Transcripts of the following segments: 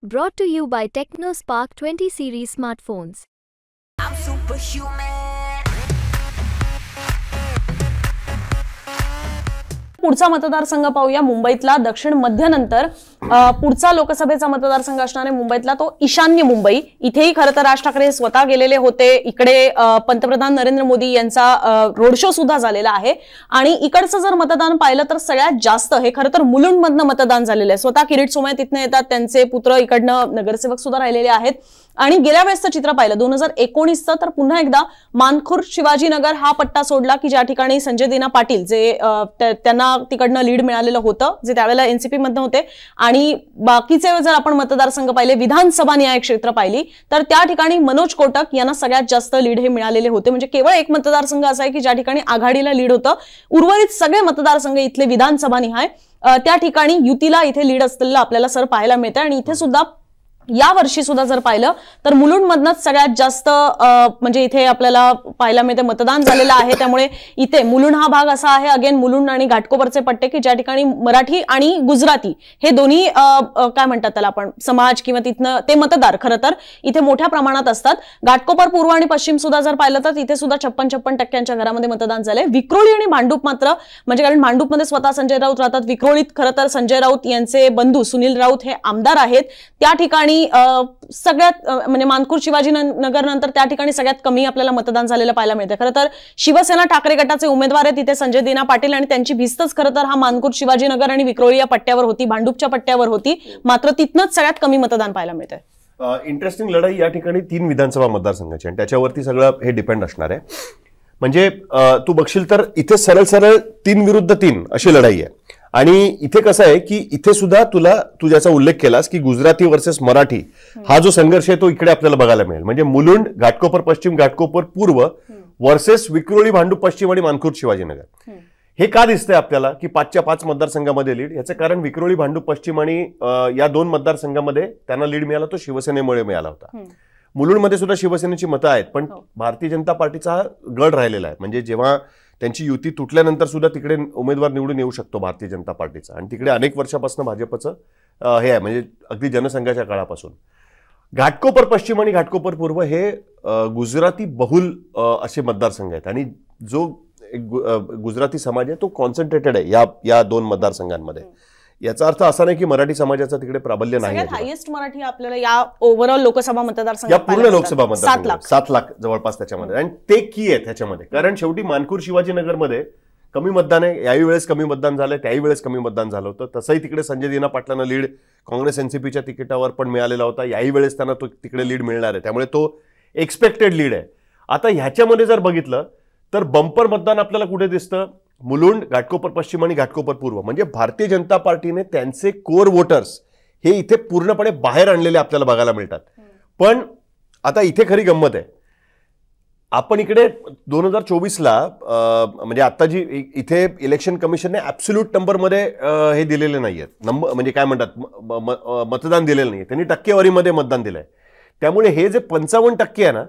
Brought to you by TechnoSpark 20 series smartphones. I'm superhuman. पुढचा मतदारसंघ पाहूया मुंबईतला दक्षिण मध्य नंतर पुढचा लोकसभेचा मतदारसंघ असणार आहे मुंबईतला तो ईशान्य मुंबई। इथेही खरं तर राज ठाकरे स्वतः गेलेले होते। इकडे पंतप्रधान नरेंद्र मोदी यांचा रोड शो सुद्धा झालेला आहे आणि इकडचं जर मतदान पाहिलं तर सगळ्यात जास्त हे खरं तर मुलुंडमधनं मतदान झालेलं आहे। स्वतः किरीट सोमय्या तिथनं येतात, त्यांचे पुत्र इकडनं नगरसेवक सुद्धा राहिलेले आहेत आणि गेल्या वेळेसचं चित्र पाहिलं 2019चं तर पुन्हा एकदा मानखुर्द शिवाजीनगर हा पट्टा सोडला की ज्या ठिकाणी संजय दीना पाटील जे त्यांना तिकडनं लीड मिळालेलं होतं, जे त्यावेळेला एनसीपी मध्ये होते आणि बाकीचे जर आपण मतदारसंघ पाहिले विधानसभा न्याय क्षेत्र पाहिली तर त्या ठिकाणी मनोज कोटक यांना सगळ्यात जास्त लीड हे मिळालेले होते। म्हणजे केवळ एक मतदारसंघ असा आहे की ज्या ठिकाणी आघाडीला लीड होतं, उर्वरित सगळे मतदारसंघ इथले विधानसभा निहाय त्या ठिकाणी युतीला इथे लीड असलेलं आपल्याला सर पाहायला मिळतं आणि इथे सुद्धा या वर्षी सुद्धा जर पाहिलं तर मुलुंडमधनंच सगळ्यात जास्त म्हणजे इथे आपल्याला पाहायला मिळते मतदान झालेलं आहे। त्यामुळे इथे मुलुंड हा भाग असा आहे, अगेन मुलुंड आणि घाटकोपरचे पट्टे की ज्या ठिकाणी मराठी आणि गुजराती हे दोन्ही काय म्हणतात त्याला आपण समाज किंवा तिथनं ते मतदार खरं तर इथे मोठ्या प्रमाणात असतात। घाटकोपर पूर्व आणि पश्चिम सुद्धा जर पाहिलं तर तिथे सुद्धा 56% घरामध्ये मतदान झालंय। विक्रोळी आणि भांडूप मात्र म्हणजे कारण भांडूपमध्ये स्वतः संजय राऊत राहतात, विक्रोळीत खरं तर संजय राऊत यांचे बंधू सुनील राऊत हे आमदार आहेत। त्या ठिकाणी सगळ्यात म्हणजे मानखुर्द शिवाजीनगर नंतर त्या ठिकाणी सगळ्यात कमी आपल्याला मतदान झालेलं पाहायला मिळतं। खरं तर शिवसेना ठाकरे गटाचे उमेदवार आहेत तिथे संजय दीना पाटील आणि त्यांची भिस्तच खरं तर हा मानखुर्द शिवाजीनगर आणि विक्रोळी या पट्ट्यावर होती, भांडूपच्या पट्ट्यावर होती, मात्र तिथनच सगळ्यात कमी मतदान पाहायला मिळतंय। इंटरेस्टिंग लढाई या ठिकाणी 3 विधानसभा मतदारसंघाची आणि त्याच्यावरती सगळं हे डिपेंड असणार आहे। म्हणजे तू बघशील तर इथे सरळ सरळ 3 विरुद्ध 3 अशी लढाई आहे आणि इथे कसं आहे की इथे सुद्धा तू ज्याचा उल्लेख केलास की गुजराती वर्सेस मराठी हा जो संघर्ष आहे तो इकडे आपल्याला बघायला मिळेल। म्हणजे मुलुंड, घाटकोपर पश्चिम, घाटकोपर पूर्व वर्सेस विक्रोळी, भांडूप पश्चिम आणि मानखुर्द शिवाजीनगर। हे का दिसतंय आपल्याला की 5च्या 5 मतदारसंघामध्ये लीड? याचं कारण विक्रोळी, भांडूप पश्चिम आणि या 2 मतदारसंघामध्ये त्यांना लीड मिळाला तो शिवसेनेमुळे मिळाला होता। मुलुंडमध्ये सुद्धा शिवसेनेची मतं आहेत पण भारतीय जनता पार्टीचा हा गड राहिलेला आहे। म्हणजे जेव्हा त्यांची युती तुटल्यानंतर सुद्धा तिकडे उमेदवार निवडून येऊ शकतो भारतीय जनता पार्टीचा आणि तिकडे अनेक वर्षापासून भाजपचं हे आहे म्हणजे अगदी जनसंघाच्या काळापासून। घाटकोपर पश्चिम आणि घाटकोपर पूर्व हे गुजराती बहुल असे मतदारसंघ आहेत आणि जो गुजराती समाज आहे तो कॉन्सन्ट्रेटेड आहे या 2 मतदारसंघांमध्ये। याचा अर्थ असा नाही की मराठी समाजाचं तिकडे प्राबल्य नाही आहे। हायेस्ट मराठी आपल्याला या ओव्हरऑल लोकसभा मतदारसंघात या पूर्ण लोकसभा मतदारसंघात 7 लाख जवळपास त्याच्यामध्ये आणि ते की आहे त्याच्यामध्ये कारण शेवटी मानखुर्द शिवाजीनगरमध्ये कमी मतदान आहे। याही वेळेस कमी मतदान झालंय, त्याही वेळेस कमी मतदान झालं होतं। तसंही तिकडे संजय दीना पाटलांना लीड काँग्रेस एनसीपीच्या तिकिटावर पण मिळालेला होता, याही वेळेस त्यांना तो तिकडे लीड मिळणार आहे, त्यामुळे तो एक्सपेक्टेड लीड आहे। आता ह्याच्यामध्ये जर बघितलं तर बंपर मतदान आपल्याला कुठे दिसतं? मुलुंड, घाटकोपर पश्चिम आणि घाटकोपर पूर्व। म्हणजे भारतीय जनता पार्टीने त्यांचे कोर वोटर्स हे इथे पूर्णपणे बाहेर आणलेले आपल्याला बघायला मिळतात। पण आता इथे खरी गंमत आहे, आपण इकडे 2024ला म्हणजे आता जी इथे इलेक्शन कमिशनने ॲब्सोल्यूट नंबरमध्ये हे दिलेले नाहीयेत, नंबर म्हणजे काय म्हणतात मतदान दिलेलं नाही, त्यांनी टक्केवारीमध्ये मतदान दिलंय। त्यामुळे हे जे 55% आहे ना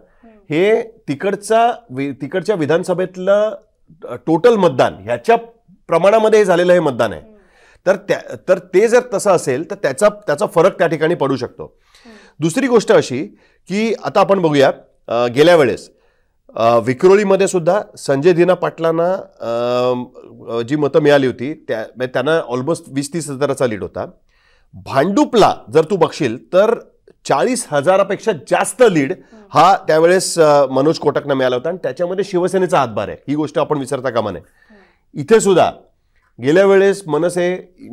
हे तिकडच्या विधानसभेतलं टोटल मतदान ह्याच्या प्रमाणामध्ये झालेलं हे मतदान आहे। तर ते जर तसं असेल तर त्याचा फरक त्या ठिकाणी पडू शकतो। दुसरी गोष्ट अशी की आता आपण बघूया गेल्या वेळेस विक्रोळीमध्ये सुद्धा संजय दीना पाटलांना जी मतं मिळाली होती त्यांना ऑलमोस्ट 20-30 हजाराचा लीड होता। भांडूपला जर तू बघशील तर 40,000पेक्षा जास्त लीड हा त्यावेळेस मनोज कोटकना मिळाला होता आणि त्याच्यामध्ये शिवसेनेचा हातभार आहे, ही गोष्ट आपण विसरता कामा नये। इथे सुद्धा गेल्या वेळेस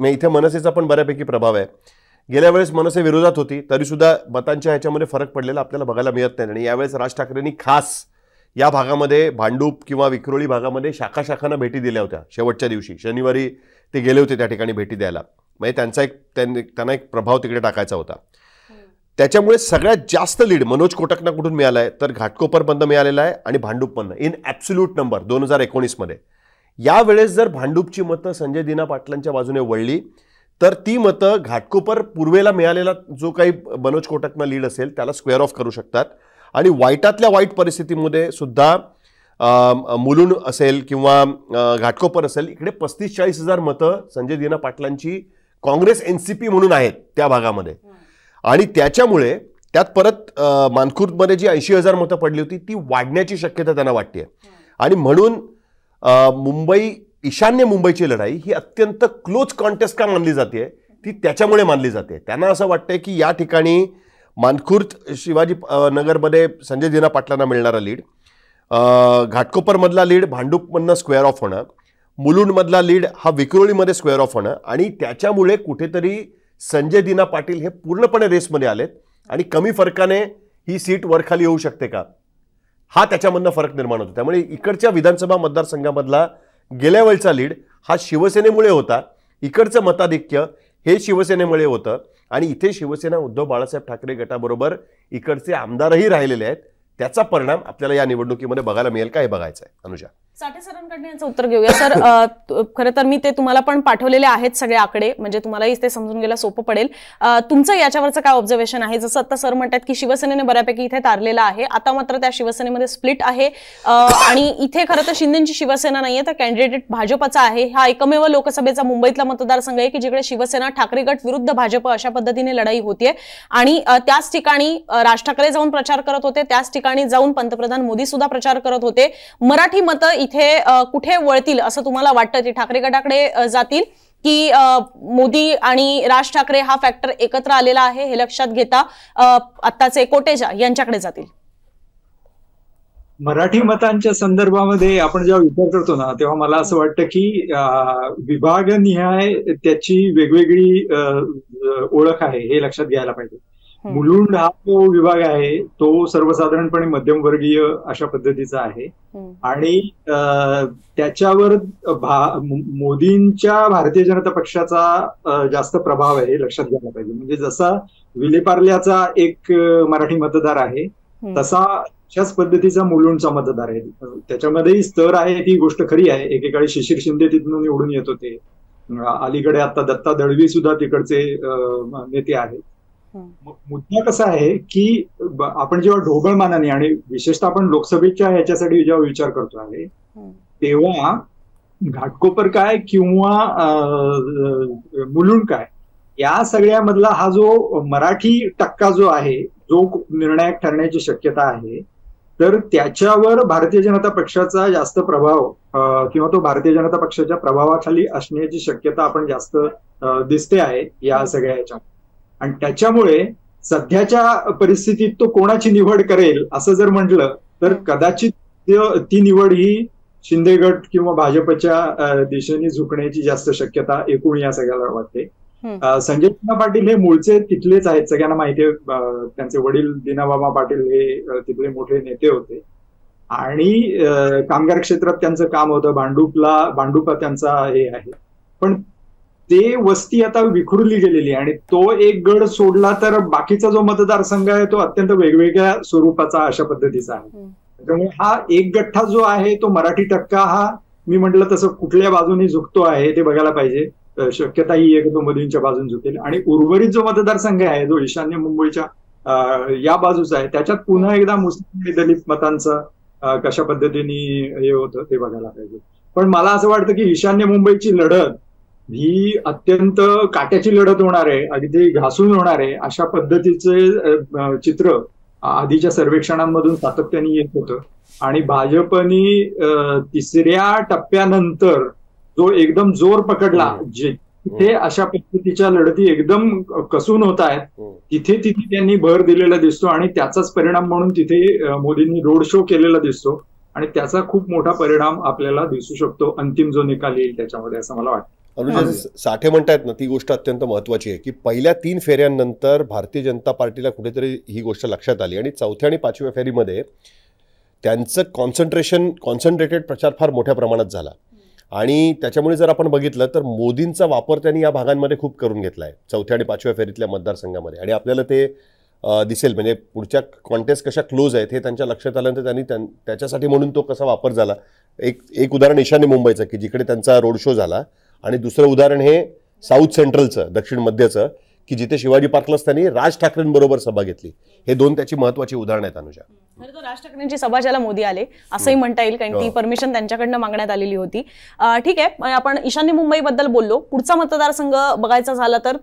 इथे मनसेचा पण बऱ्यापैकी प्रभाव आहे। गेल्या वेळेस मनसे विरोधात होती तरी सुद्धा मतांच्या ह्याच्यामध्ये फरक पडलेला आपल्याला बघायला मिळत नाही आणि यावेळेस राज ठाकरेंनी खास या भागामध्ये भांडूप किंवा विक्रोळी भागामध्ये शाखांना भेटी दिल्या होत्या। शेवटच्या दिवशी शनिवारी ते गेले होते त्या ठिकाणी भेटी द्यायला, म्हणजे त्यांना एक प्रभाव तिकडे टाकायचा होता। त्याच्यामुळे सगळ्यात जास्त लीड मनोज कोटकना कुठून मिळालाय तर घाटकोपरमधनं मिळालेला आहे आणि भांडूपमधनं इन ॲब्सोल्यूट नंबर 2019 मध्ये। यावेळेस जर भांडूपची मतं संजय दीना पाटलांच्या बाजूने वळली तर ती मतं घाटकोपर पूर्वेला मिळालेला जो काही मनोज कोटकना लीड असेल त्याला स्क्वेअर ऑफ करू शकतात आणि वाईटातल्या वाईट परिस्थितीमध्ये सुद्धा मुलुंड असेल किंवा घाटकोपर असेल इकडे 35-40 हजार मतं संजय दीना पाटलांची काँग्रेस एनसीपी म्हणून आहेत त्या भागामध्ये। आणि त्याच्यामुळे त्यात परत मानखुर्दमध्ये जी 80,000 मतं पडली होती ती वाढण्याची शक्यता त्यांना वाटते. आणि म्हणून ईशान्य मुंबईची लढाई ही अत्यंत क्लोज कॉन्टेस्ट का मानली जाते, ती त्याच्यामुळे मानली जाते. त्यांना असं वाटतंय की या ठिकाणी मानखुर्द शिवाजी नगरमध्ये संजय दिना पाटलांना मिळणारा लीड, घाटकोपरमधला लीड भांडूपमधनं स्क्वेअर ऑफ होणं, मुलुंडमधला लीड हा विक्रोळीमध्ये स्क्वेअर ऑफ होणं, आणि त्याच्यामुळे कुठेतरी संजय दिना पाटील हे पूर्णपणे रेसमध्ये आलेत आणि कमी फरकाने ही सीट वरखाली येऊ शकते का, हा त्याच्यामधनं फरक निर्माण होतो. त्यामुळे इकडच्या विधानसभा मतदारसंघामधला गेल्या वेळचा लीड हा शिवसेनेमुळे होता, इकडचं मताधिक्य हे शिवसेनेमुळे होतं, आणि इथे शिवसेना उद्धव बाळासाहेब ठाकरे गटाबरोबर इकडचे आमदारही राहिलेले आहेत. त्याचा परिणाम आपल्याला या निवडणुकीमध्ये बघायला मिळेल का हे बघायचं आहे. अनुजा साठे सरांकडनं याचं उत्तर घेऊया. सर, खरं तर मी ते तुम्हाला पण पाठवलेले आहेत सगळे आकडे, म्हणजे तुम्हालाही ते समजून घ्यायला सोपं पडेल. तुमचं याच्यावरचं काय ऑब्झर्वेशन आहे? जसं आता सर म्हणतात की शिवसेनेने बऱ्यापैकी इथे तारलेला आहे, आता मात्र त्या शिवसेनेमध्ये स्प्लिट आहे, आणि इथे खरं तर शिंदेची शिवसेना नाहीये तर कॅन्डिडेट भाजपचा आहे. हा एकमेव लोकसभेचा मुंबईतला मतदारसंघ आहे की जिकडे शिवसेना ठाकरे गट विरुद्ध भाजप अशा पद्धतीने लढाई होतीये, आणि त्याच ठिकाणी राज ठाकरे जाऊन प्रचार करत होते, त्याच ठिकाणी जाऊन पंतप्रधान मोदी सुद्धा प्रचार करत होते. मराठी मतं इथे कुठे वळतील असं तुम्हाला वाटतं? ते ठाकरे गटाकडे जातील की मोदी आणि राज ठाकरे हा फॅक्टर एकत्र आलेला आहे हे लक्षात घेता आत्ताचे कोटेचा यांच्याकडे जातील? मराठी मतांच्या संदर्भामध्ये आपण जेव्हा विचार करतो ना, तेव्हा मला असं वाटतं की विभागनिहाय त्याची वेगवेगळी ओळख आहे हे लक्षात घ्यायला पाहिजे. मुलुंड हा जो विभाग आहे तो सर्वसाधारणपणे मध्यमवर्गीय अशा पद्धतीचा आहे, आणि त्याच्यावर मोदींच्या भारतीय जनता पक्षाचा जास्त प्रभाव आहे हे लक्षात घ्यायला पाहिजे. म्हणजे जसा विलेपार्ल्याचा एक मराठी मतदार आहे तसा अशाच पद्धतीचा मुलुंडचा मतदार आहे. त्याच्यामध्येही स्तर आहे, ती गोष्ट खरी आहे. एकेकाळी शिशिर शिंदे तिथून निवडून येत होते, अलीकडे आता दत्ता दळवी सुद्धा तिकडचे नेते आहेत. मुद्दा कसा आहे की आपण जेव्हा ढोबळमानाने, आणि विशेषतः आपण लोकसभेच्या ह्याच्यासाठी जेव्हा विचार करतो आहे तेव्हा घाटकोपर काय किंवा मुलुंड काय या सगळ्यामधला हा जो मराठी टक्का जो आहे जो निर्णायक ठरण्याची शक्यता आहे, तर त्याच्यावर भारतीय जनता पक्षाचा जास्त प्रभाव किंवा तो भारतीय जनता पक्षाच्या प्रभावाखाली असण्याची शक्यता आपण जास्त दिसते आहे या सगळ्या ह्याच्यात. आणि त्याच्यामुळे सध्याच्या परिस्थितीत तो कोणाची निवड करेल असं जर म्हटलं तर कदाचित ती निवड ही शिंदे गट किंवा भाजपच्या दिशेने झुकण्याची जास्त शक्यता एकूण या सगळ्याला वाटते. संजय दिना पाटील हे मूळचे तिथलेच आहेत, सगळ्यांना माहिती आहे. त्यांचे वडील दिनाबाबा पाटील हे तिथले मोठे नेते होते, आणि कामगार क्षेत्रात त्यांचं काम होतं. भांडुपा त्यांचा हे आहे, पण ते वस्ती आता विखुरली गेलेली, आणि तो एक गड सोडला तर बाकीचा जो मतदारसंघ आहे तो अत्यंत वेगवेगळ्या स्वरूपाचा अशा पद्धतीचा आहे. त्यामुळे हा एक गठ्ठा जो आहे तो मराठी टक्का हा मी म्हटलं तसं कुठल्या बाजूने झुकतो आहे ते बघायला पाहिजे. शक्यता ही आहे की तो मोदींच्या बाजून झुकेल, आणि उर्वरित जो मतदारसंघ आहे जो ईशान्य मुंबईच्या या बाजूचा आहे त्याच्यात पुन्हा एकदा मुस्लिम आणि दलित मतांचं कशा पद्धतीने हे होतं ते बघायला पाहिजे. पण मला असं वाटतं की ईशान्य मुंबईची लढत ही अत्यंत काट्याची लढत होणार आहे, अगदी घासून होणार आहे अशा पद्धतीचे चित्र आधीच्या सर्वेक्षणांमधून सातत्याने येत होतं. आणि भाजपनी तिसऱ्या टप्प्यानंतर जो एकदम जोर पकडला, जिथे अशा पद्धतीच्या लढती एकदम कसून होत आहेत तिथे त्यांनी भर दिलेला दिसतो, आणि त्याचाच परिणाम म्हणून तिथे मोदींनी रोड शो केलेला दिसतो, आणि त्याचा खूप मोठा परिणाम आपल्याला दिसू शकतो अंतिम जो निकाल येईल त्याच्यामध्ये, असं मला वाटतं. अनुजा साठे म्हणतायत ना, ती गोष्ट अत्यंत महत्वाची आहे की पहिल्या 3 फेऱ्यांनंतर भारतीय जनता पार्टीला कुठेतरी ही गोष्ट लक्षात आली, आणि 4थ्या आणि 5व्या फेरीमध्ये त्यांचं कॉन्सन्ट्रेटेड प्रचार फार मोठ्या प्रमाणात झाला. आणि त्याच्यामुळे जर आपण बघितलं तर मोदींचा वापर त्यांनी या भागांमध्ये खूप करून घेतला आहे 4थ्या आणि 5व्या फेरीतल्या मतदारसंघामध्ये, आणि आपल्याला ते दिसेल. म्हणजे पुढच्या कॉन्टेस्ट कशा क्लोज आहेत हे त्यांच्या लक्षात आल्यानंतर त्यांनी त्याच्यासाठी म्हणून तो कसा वापर झाला. एक उदाहरण ईशान्य मुंबईचं की जिकडे त्यांचा रोड शो झाला, आणि दुसरं उदाहरण हे साऊथ सेंट्रलचं, दक्षिण मध्यचं, की जिथे शिवाजी पार्कलाच त्यांनी राज ठाकरेंबरोबर सभा घेतली. हे 2 त्याची महत्वाची उदाहरणं आहेत. अनुजा, खरं तर राज ठाकरेंची सभा ज्याला मोदी आले असंही म्हणता येईल, कारण ती परमिशन त्यांच्याकडनं मागण्यात आलेली होती. ठीक आहे, आपण ईशान्य मुंबईबद्दल बोललो. पुढचा मतदारसंघ बघायचा झाला तर